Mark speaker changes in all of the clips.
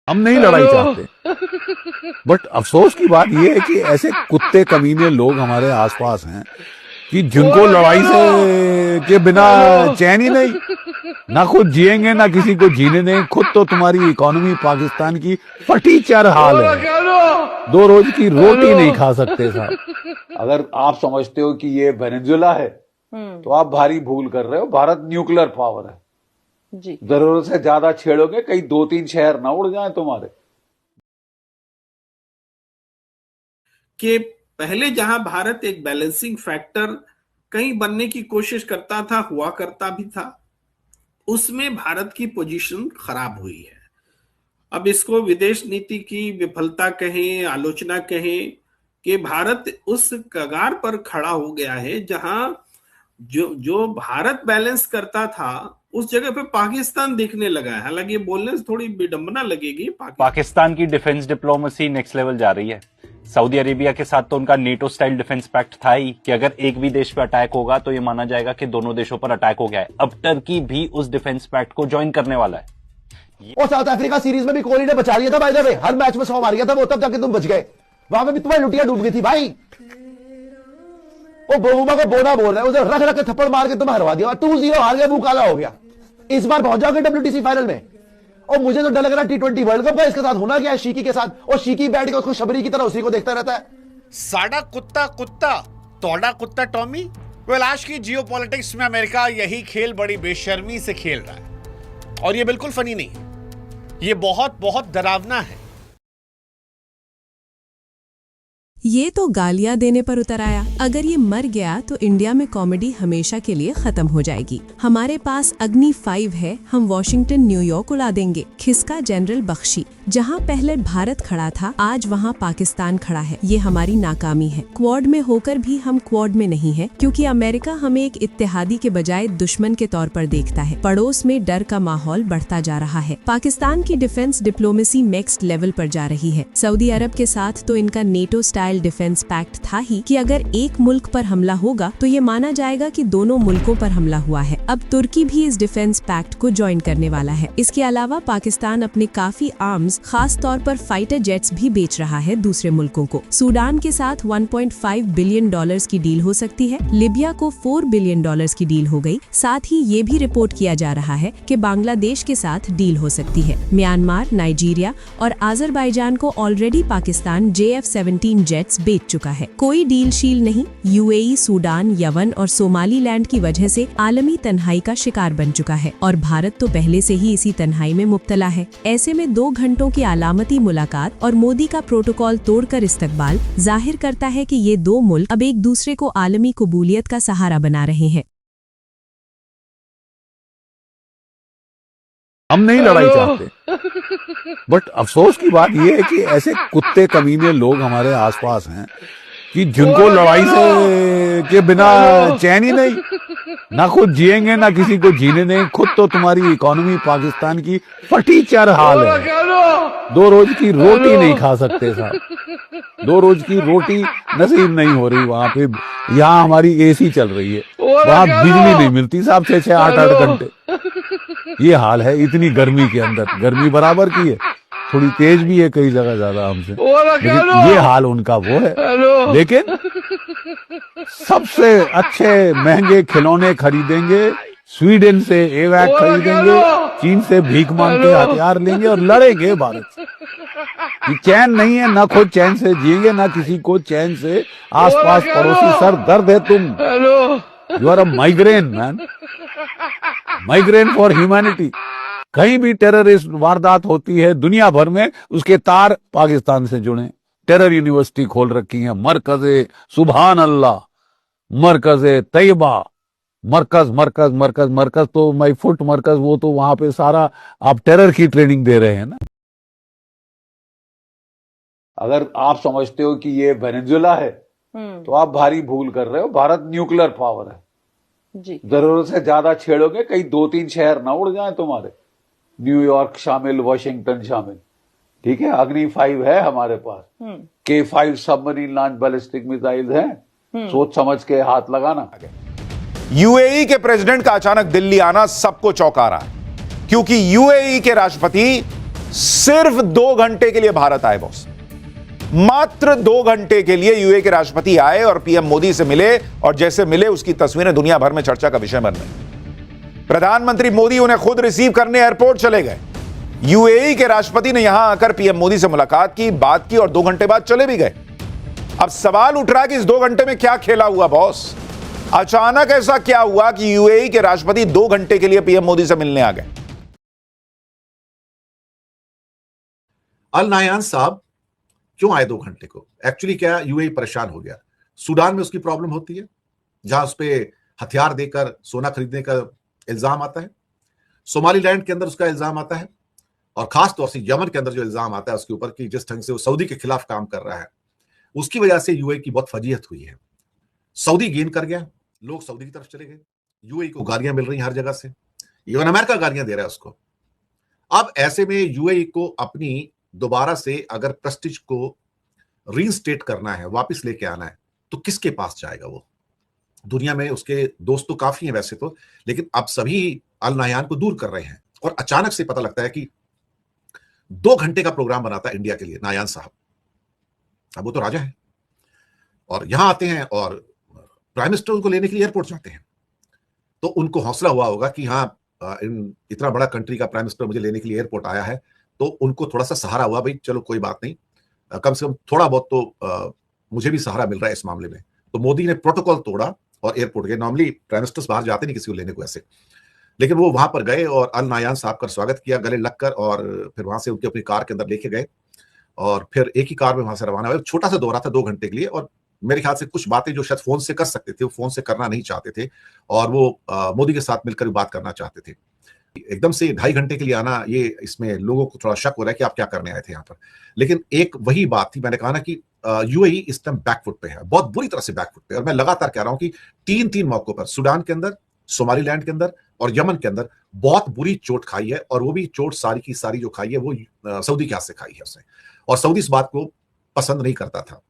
Speaker 1: हम नहीं लड़ाई चाहते, बट अफसोस की बात यह है कि ऐसे कुत्ते कमीने लोग हमारे आसपास हैं कि जिनको लड़ाई से के बिना चैन ही नहीं, ना खुद जिएंगे ना किसी को जीने देंगे। खुद तो तुम्हारी इकोनॉमी पाकिस्तान की फटी चर हाल है, 2 रोज की रोटी नहीं खा सकते साहब। अगर आप समझते हो कि ये वेनेजुएला है तो आप भारी भूल कर रहे हो। भारत न्यूक्लियर पावर है
Speaker 2: जी।
Speaker 1: जरूरत से ज्यादा छेड़ोगे कहीं 2-3 शहर ना उड़ जाएं तुम्हारे।
Speaker 3: कि पहले जहां भारत एक बैलेंसिंग फैक्टर कहीं बनने की कोशिश करता था, हुआ करता भी था, उसमें भारत की पोजीशन खराब हुई है। अब इसको विदेश नीति की विफलता कहें, आलोचना कहें, कि भारत उस कगार पर खड़ा हो गया है जहां जो भारत बैलेंस करता था उस जगह पे पाकिस्तान दिखने लगा है। हालांकि ये बोलने से थोड़ी विडंबना लगेगी,
Speaker 4: पाकिस्तान की डिफेंस डिप्लोमेसी नेक्स्ट लेवल जा रही है। सऊदी अरेबिया के साथ तो उनका नेटो स्टाइल डिफेंस पैक्ट था ही कि अगर एक भी देश पे अटैक होगा तो ये माना जाएगा कि दोनों देशों पर अटैक हो गया है। अब टर्की भी उस डिफेंस पैक्ट को ज्वाइन करने वाला है।
Speaker 5: और साउथ अफ्रीका सीरीज में भी कोहली ने बचा लिया था, by the way her match में 100 मार गया था वो, तब जाके तुम बच गए। वहां पे भी तुम्हारी लुटिया डूब गई थी भाई। वो बहुमा को बोना बोल रहा है, उधर रख रख के थप्पड़ मार के तुम्हें हरवा दिया, 2-0 हार गया, मुंह काला हो गया। इस बार पहुंच जाओगे WTC फाइनल में। और मुझे तो डर लग रहा है T20 वर्ल्ड कप का इसके साथ होना क्या है, शीकी के साथ। और शीकी बैठ के उसको शबरी की तरह उसी को देखता रहता है।
Speaker 6: साडा कुत्ता कुत्ता तोड़ा कुत्ता टॉमी। वेल, आज की जियोपॉलिटिक्स में अमेरिका यही खेल बड़ी बेशर्मी से खेल रहा है और ये बिल्कुल फनी नहीं है, ये बहुत बहुत डरावना है।
Speaker 7: ये तो गालियां देने पर उतर आया। अगर ये मर गया तो इंडिया में कॉमेडी हमेशा के लिए खत्म हो जाएगी। हमारे पास अग्नि 5 है, हम वॉशिंगटन न्यूयॉर्क उड़ा देंगे। खिसका जनरल बख्शी, जहां पहले भारत खड़ा था आज वहां पाकिस्तान खड़ा है। ये हमारी नाकामी है। क्वाड में होकर भी हम क्वाड में नहीं है क्योंकि अमेरिका हमें एक इत्तेहादी के बजाय दुश्मन के तौर पर देखता है। पड़ोस में डर का माहौल बढ़ता जा रहा है। पाकिस्तान की डिफेंस डिप्लोमेसी नेक्स्ट लेवल पर जा रही है। सऊदी अरब के साथ तो इनका नेटो स्टाइल डिफेंस पैक्ट था ही कि अगर एक मुल्क पर हमला होगा तो ये माना जाएगा कि दोनों मुल्कों पर हमला हुआ है। अब तुर्की भी इस डिफेंस पैक्ट को ज्वाइन करने वाला है। इसके अलावा पाकिस्तान अपने काफी आर्म्स, खास तौर पर फाइटर जेट्स भी बेच रहा है दूसरे मुल्कों को। सूडान के साथ $1.5 बिलियन की डील हो सकती है। लिबिया को $4 बिलियन की डील हो गई। साथ ही ये भी रिपोर्ट किया जा रहा है कि बांग्लादेश के साथ डील हो सकती है। म्यांमार, नाइजीरिया और आजरबाईजान को ऑलरेडी पाकिस्तान JF-17 जेट्स बेच चुका है। कोई डील शील नहीं। UAE, सूडान, यमन और सोमालीलैंड की वजह से आलमी तन्हाई का शिकार बन चुका है और भारत तो पहले से ही इसी तन्हाई में मुब्तला है। ऐसे में 2 घंटों की अलामती मुलाकात और मोदी का प्रोटोकॉल तोड़कर इस्तकबाल जाहिर करता है कि ये 2 मुल्क अब एक दूसरे को आलमी कबूलियत का सहारा बना रहे हैं।
Speaker 1: हम नहीं लड़ाई चाहते, बट अफसोस की बात यह है कि ऐसे कुत्ते कमीने लोग हमारे आसपास हैं कि जिनको लड़ाई से के बिना चैन ही नहीं, ना खुद जिएंगे ना किसी को जीने देंगे। खुद तो तुम्हारी इकोनॉमी पाकिस्तान की फटी चर हाल है, 2 रोज की रोटी नहीं खा सकते साहब। 2 रोज की रोटी नसीब नहीं हो रही वहां पे। यहाँ हमारी AC चल रही है, वहां बिजली नहीं मिलती साहब 6-6, 8-8 घंटे। ये हाल है इतनी गर्मी के अंदर। गर्मी बराबर की है, थोड़ी तेज भी है कई जगह ज्यादा हमसे, लेकिन ये हाल उनका वो है। लेकिन सबसे अच्छे महंगे खिलौने खरीदेंगे, स्वीडन से एवैक खरीदेंगे, चीन से भीख मांग के हथियार लेंगे और लड़ेंगे भारत से। ये चैन नहीं है, ना खुद चैन से जिएंगे ना किसी को चैन से। आसपास पड़ोसी सर दर्द है तुम। You are a migraine man, migraine for humanity. कहीं भी टेररिस्ट वारदात होती है दुनिया भर में, उसके तार पाकिस्तान से जुड़े। टेरर यूनिवर्सिटी खोल रखी है, मरकज़े सुभान अल्लाह, मरकज़े तैयबा, मरकज मरकज मरकज मरकज तो माई फुट मरकज, वो तो वहां पे सारा आप टेरर की ट्रेनिंग दे रहे हैं ना। अगर आप समझते हो कि ये वेनेजुएला है तो आप भारी भूल कर रहे हो। भारत न्यूक्लियर पावर है
Speaker 2: जी।
Speaker 1: जरूरत से ज्यादा छेड़ोगे कहीं 2-3 शहर ना उड़ जाएं तुम्हारे। न्यूयॉर्क शामिल, वॉशिंगटन शामिल, ठीक है। अग्नि 5 है हमारे पास, K5 submarine launch ballistic missile हैं, सोच समझ के हाथ लगाना।
Speaker 8: UAE के प्रेसिडेंट का अचानक दिल्ली आना सबको चौंका रहा है क्योंकि UAE के राष्ट्रपति सिर्फ 2 घंटे के लिए भारत आए बॉस। मात्र 2 घंटे के लिए यूएई के राष्ट्रपति आए और पीएम मोदी से मिले, और जैसे मिले उसकी तस्वीरें दुनिया भर में चर्चा का विषय बन गई। प्रधानमंत्री मोदी उन्हें खुद रिसीव करने एयरपोर्ट चले गए। यूएई के राष्ट्रपति ने यहां आकर पीएम मोदी से मुलाकात की, बात की और 2 घंटे बाद चले भी गए। अब सवाल उठ रहा है कि इस 2 घंटे में क्या खेला हुआ बॉस? अचानक ऐसा क्या हुआ कि यूएई के राष्ट्रपति 2 घंटे के लिए पीएम मोदी से मिलने आ गए?
Speaker 2: अल नायान साहब क्यों आए 2 घंटे को? एक्चुअली क्या, यूएई परेशान हो गया। सूडान में उसकी प्रॉब्लम होती है, जहां उस पर हथियार देकर सोना खरीदने का इल्जाम आता है। सोमालीलैंड के अंदर उसका इल्जाम आता है, और खास तौर से यमन के अंदर जो इल्जाम आता है उसके ऊपर कि जिस ढंग से वो सऊदी के खिलाफ काम कर रहा है, उसकी वजह से यूएई की बहुत फजीहत हुई है। सऊदी गेन कर गया, लोग सऊदी की तरफ चले गए, यूएई को गालियां मिल रही हर जगह से, इवन अमेरिका गालियां दे रहा है उसको। अब ऐसे में यूएई को अपनी दोबारा से अगर प्रेस्टीज को रीइंस्टेट करना है, वापस लेके आना है, तो किसके पास जाएगा वो? दुनिया में उसके दोस्त तो काफी हैं वैसे तो, लेकिन अब सभी अल नायान को दूर कर रहे हैं। और अचानक से पता लगता है कि 2 घंटे का प्रोग्राम बनाता है इंडिया के लिए नायान साहब। अब वो तो राजा है, और यहां आते हैं और प्राइम मिनिस्टर उनको लेने के लिए एयरपोर्ट जाते हैं, तो उनको हौसला हुआ होगा कि हाँ, इतना बड़ा कंट्री का प्राइम मिनिस्टर मुझे लेने के लिए एयरपोर्ट आया है, तो उनको थोड़ा सा सहारा हुआ, भाई चलो कोई बात नहीं, कम से कम थोड़ा बहुत तो मुझे भी सहारा मिल रहा है इस मामले में। तो मोदी ने प्रोटोकॉल तोड़ा और एयरपोर्ट गए। नॉर्मली प्राइम मिनिस्टर्स बाहर जाते नहीं किसी को लेने को ऐसे, लेकिन वो वहां पर गए और अल नायान साहब का स्वागत किया गले लगकर, और फिर वहां से उनके अपनी कार के अंदर लेके गए, और फिर एक ही कार में वहां से रवाना हुए। छोटा सा दौरा था 2 घंटे के लिए, और मेरे ख्याल से कुछ बातें जो शायद फोन से कर सकते थे वो फोन से करना नहीं चाहते थे, और वो मोदी के साथ मिलकर बात करना चाहते थे। एकदम से 2.5 घंटे के लिए आना, ये इसमें लोगों को थोड़ा शक हो रहा है कि आप क्या करने आए थे यहाँ पर। लेकिन एक वही बात थी, मैंने कहा ना कि यूएई इस टाइम बैकफुट पे है, बहुत बुरी तरह से बैकफुट पे। और मैं लगातार कह रहा हूं कि 3 मौकों पर, सूडान के अंदर, सोमालीलैंड के अंदर और यमन के अंदर बहुत बुरी चोट खाई है, और वो भी चोट सारी की सारी जो खाई है वो सऊदी के हाथ से खाई है उसने, और सऊदी इस बात को पसंद नहीं करता था।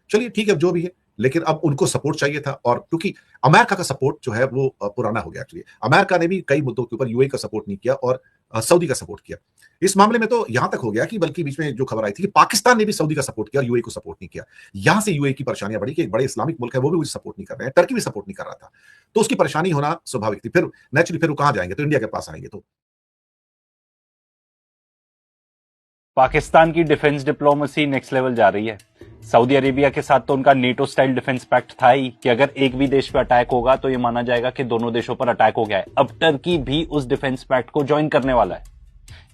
Speaker 2: चलिए ठीक है, जो भी है, लेकिन अब उनको सपोर्ट चाहिए था, और क्योंकि अमेरिका का सपोर्ट जो है वो पुराना हो गया। एक्चुअली अमेरिका ने भी कई मुद्दों के ऊपर यूएई का सपोर्ट नहीं किया और सऊदी का सपोर्ट किया। इस मामले में तो यहां तक हो गया कि बल्कि बीच में जो खबर आई थी कि पाकिस्तान ने भी सऊदी का सपोर्ट किया और यूएई को सपोर्ट नहीं किया। यहां से यूएई की परेशानियां बढ़ी कि एक बड़े इस्लामिक मुल्क है, वो भी मुझे सपोर्ट नहीं कर रहे हैं, टर्की भी सपोर्ट नहीं कर रहा था, तो उसकी परेशानी होना स्वाभाविक थी। फिर नेचुरली फिर वो कहां जाएंगे? तो इंडिया के पास आएंगे। तो
Speaker 4: पाकिस्तान की डिफेंस डिप्लोमेसी नेक्स्ट लेवल जा रही है। सऊदी अरेबिया के साथ तो उनका नेटो स्टाइल डिफेंस पैक्ट था ही कि अगर एक भी देश पे अटैक होगा तो ये माना जाएगा कि दोनों देशों पर अटैक हो गया है। अब टर्की भी उस डिफेंस पैक्ट को ज्वाइन करने वाला है।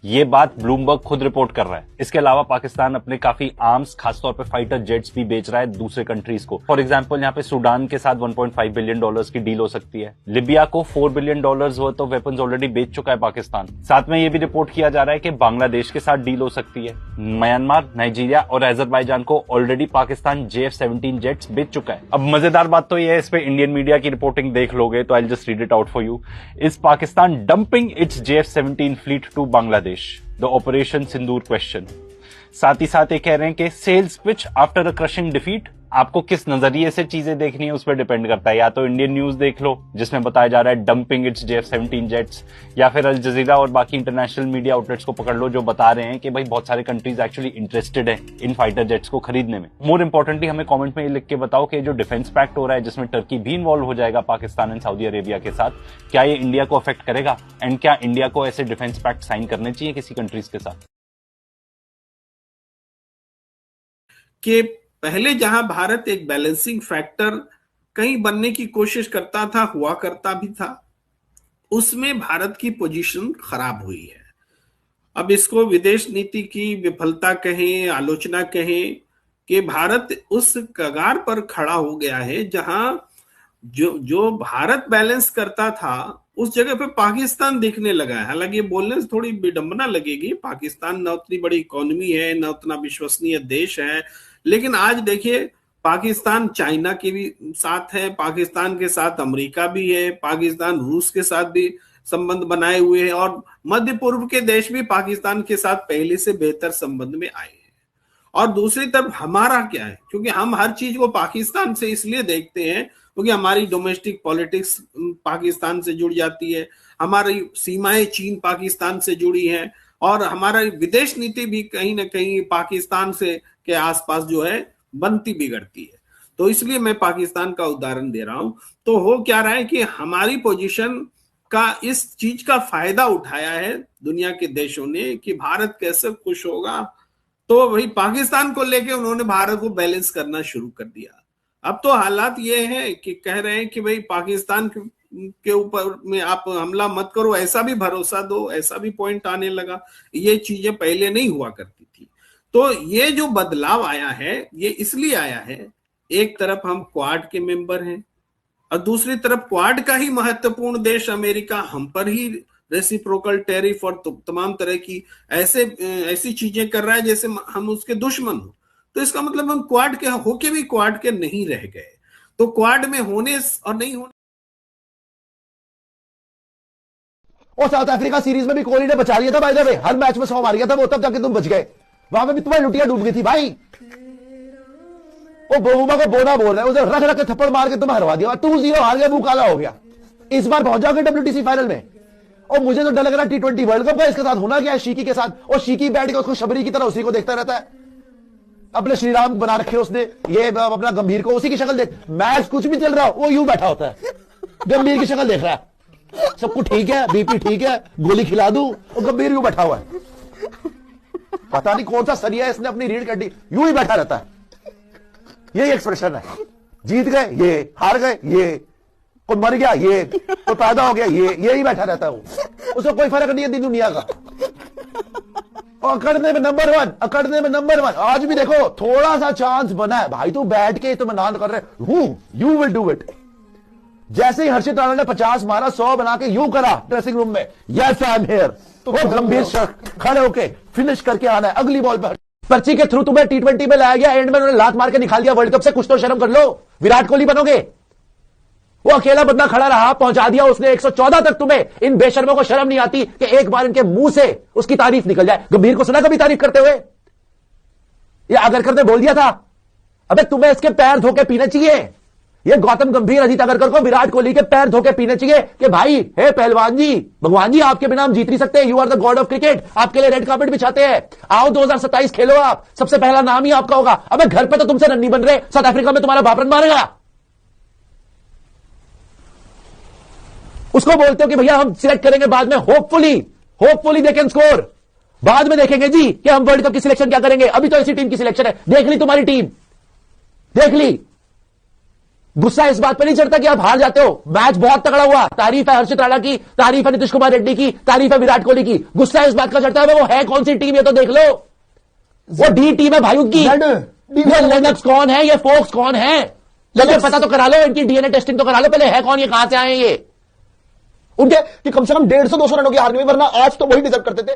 Speaker 4: ये बात ब्लूमबर्ग खुद रिपोर्ट कर रहा है। इसके अलावा पाकिस्तान अपने काफी आर्म्स, खासतौर पे फाइटर जेट्स भी बेच रहा है दूसरे कंट्रीज को। फॉर एग्जांपल, यहाँ पे सूडान के साथ 1.5 बिलियन डॉलर्स की डील हो सकती है। लिबिया को 4 billion dollars worth of weapons already बेच चुका है पाकिस्तान। साथ में ये भी रिपोर्ट किया जा रहा है कि बांग्लादेश के साथ डील हो सकती है। म्यांमार, नाइजीरिया और अजरबैजान को ऑलरेडी पाकिस्तान JF-17 जेट्स बेच चुका है। अब मजेदार बात तो यह है, इस पे इंडियन मीडिया की रिपोर्टिंग देख लोगे तो I just read it out for you. Is Pakistan dumping its JF-17 fleet to Bangladesh? The operation Sindoor question. साथ ही साथ ये कह रहे हैं कि sales pitch after a crushing defeat. आपको किस नजरिए से चीजें देखनी है उस पर डिपेंड करता है। या तो इंडियन न्यूज देख लो जिसमें बताया जा रहा है डंपिंग इट्स JF-17 जेट्स, या फिर अल जजीरा और बाकी इंटरनेशनल मीडिया आउटलेट्स को पकड़ लो जो बता रहे हैं कि भाई बहुत सारे कंट्रीज एक्चुअली इंटरेस्टेड है इन फाइटर जेट्स को खरीदने में। मोर इंपॉर्टेंटली हमें कमेंट में ये लिख के बताओ कि जो डिफेंस पैक्ट हो रहा है जिसमें टर्की भी इन्वॉल्व हो जाएगा पाकिस्तान एंड सऊदी अरेबिया के साथ, क्या ये इंडिया को अफेक्ट करेगा? एंड क्या इंडिया को ऐसे डिफेंस पैक्ट साइन करने चाहिए किसी कंट्रीज के साथ?
Speaker 3: कि पहले जहां भारत एक बैलेंसिंग फैक्टर कहीं बनने की कोशिश करता था, हुआ करता भी था, उसमें भारत की पोजीशन खराब हुई है। अब इसको विदेश नीति की विफलता कहें, आलोचना कहें, कि भारत उस कगार पर खड़ा हो गया है जहां जो भारत बैलेंस करता था उस जगह पे पाकिस्तान दिखने लगा है। हालांकि ये बोलने से थोड़ी विडंबना लगेगी, पाकिस्तान न उतनी बड़ी इकोनॉमी है, न उतना विश्वसनीय देश है, लेकिन आज देखिए पाकिस्तान चाइना के भी साथ है, पाकिस्तान के साथ अमेरिका भी है, पाकिस्तान रूस के साथ भी संबंध बनाए हुए हैं, और मध्य पूर्व के देश भी पाकिस्तान के साथ पहले से बेहतर संबंध में आए हैं। और दूसरी तरफ हमारा क्या है, क्योंकि हम हर चीज को पाकिस्तान से इसलिए देखते हैं क्योंकि हमारी डोमेस्टिक पॉलिटिक्स पाकिस्तान से जुड़ जाती है, हमारी सीमाएं चीन पाकिस्तान से जुड़ी हैं, और हमारा विदेश नीति भी कहीं ना कहीं पाकिस्तान से के आसपास जो है बनती बिगड़ती है। तो इसलिए मैं पाकिस्तान का उदाहरण दे रहा हूं। तो हो क्या रहा है कि हमारी पोजीशन का इस चीज का फायदा उठाया है दुनिया के देशों ने कि भारत कैसे खुश होगा, तो वही पाकिस्तान को लेके उन्होंने भारत को बैलेंस करना शुरू कर दिया। अब तो हालात ये है कि कह रहे हैं कि भाई पाकिस्तान के ऊपर में आप हमला मत करो, ऐसा भी भरोसा दो, ऐसा भी पॉइंट आने लगा। ये चीजें पहले नहीं हुआ करती थी। तो ये जो बदलाव आया है ये इसलिए आया है, एक तरफ हम क्वाड के मेंबर हैं और दूसरी तरफ क्वाड का ही महत्वपूर्ण देश अमेरिका हम पर ही रेसिप्रोकल टैरिफ और तमाम तरह की ऐसी चीजें कर रहा है जैसे हम उसके दुश्मन हो। तो इसका मतलब हम क्वाड के होके भी क्वाड के नहीं रह गए। तो क्वाड में होने और नहीं होने,
Speaker 5: और साउथ अफ्रीका सीरीज में भी कोहली ने बचा लिया था by the way, her match में 100 मार गया था वो, तब जाके तुम बच गए। वहां पे भी तुम्हारी लुटिया डूब गई थी भाई। वो बोमा को बोना बोल रहा है, उसे रख रख के थप्पड़ मार के तुम्हें हरवा दिया, 2-0 हार गया, मुंह काला हो गया। इस बार पहुंच जाओगे WTC फाइनल में। और मुझे तो डर लग रहा है T20 वर्ल्ड कप का इसके साथ होना क्या है, शीकी के साथ। और शीकी बैठ के उसको शबरी की तरह उसी को देखता रहता है। अपने श्रीराम बना रखे उसने, ये अपना गंभीर को उसी की शक्ल देख, मैच कुछ भी चल रहा हो वो यूं बैठा होता है, गंभीर की शक्ल देख रहा है, सब कुछ ठीक है, बीपी ठीक है, गोली खिला दूं, और गंभीर यूं बैठा हुआ है। पता नहीं कौन सा सरिया इसने अपनी रीढ़ कटी, यूं ही बैठा रहता है। यही एक्सप्रेशन है, जीत गए ये, हार गए ये, कोई मर गया ये, कोई पैदा हो गया ये, यही बैठा रहता है वो। उसको कोई फर्क नहीं है दिन दुनिया का। और अकड़ने में नंबर 1, अकड़ने में नंबर 1। आज भी देखो थोड़ा सा चांस बना है भाई, तू बैठ के इत्मीनान कर रहे, यू विल डू इट। जैसे ही हर्षित राणा ने 50 मारा, 100 बना के यूं करा ड्रेसिंग रूम में, यस आई एम हियर, वो गंभीर खड़े होके फिनिश करके आना है अगली बॉल पर। पर्ची के थ्रू तुम्हें T20 में लाया गया, एंड में उन्होंने लात मार के निकाल दिया वर्ल्ड कप से, कुछ तो शर्म कर लो। विराट कोहली बनोगे? वो अकेला बंदा खड़ा रहा, पहुंचा दिया उसने 114 तक। तुम्हें इन बेशर्मों को शर्म नहीं आती कि एक बार इनके मुंह से उसकी तारीफ निकल जाए। गंभीर को सुना कभी तारीफ करते हुए? ये आगरकर ने बोल दिया था, अबे तुम्हें इसके पैर धोके पीने चाहिए। ये गौतम गंभीर, अजीत आगरकर को विराट कोहली के पैर धोके पीने चाहिए कि भाई हे पहलवान जी, भगवान जी आपके बिना हम जीत नहीं सकते, you are the god of cricket, आपके लिए रेड कार्पेट बिछाते हैं, आओ 2027 खेलो, आप सबसे पहला नाम ही आपका होगा। अबे घर पे तो तुमसे रन नहीं बन रहे, साउथ अफ्रीका में तुम्हारा बाप रन मारेगा। उसको बोलते हो कि भैया हम सिलेक्ट करेंगे बाद में, होपफुली दे कैन स्कोर, बाद में देखेंगे जी कि हम वर्ल्ड कप की सिलेक्शन क्या करेंगे। अभी तो ऐसी टीम की सिलेक्शन है, देख ली तुम्हारी टीम, देख ली। गुस्सा इस बात पर नहीं चढ़ता कि आप हार जाते हो, मैच बहुत तगड़ा हुआ, तारीफ है हर्षित राणा की, तारीफ है नीतीश कुमार रेड्डी की, तारीफ है विराट कोहली की। गुस्सा इस बात का चढ़ता है वो है कौन सी टीम, ये तो देख लो, वो डी टीम है भाई उनकी। ये लेनक्स कौन है, ये फोक्स कौन है, लगे पता तो करा लो, इनकी डीएनए टेस्टिंग तो करा लो पहले, है कौन, ये कहां से आए ये।
Speaker 9: उनके कि कम से कम 150-200 रनों की हारनी हुई, वरना आज तो वही डिजर्व करते थे।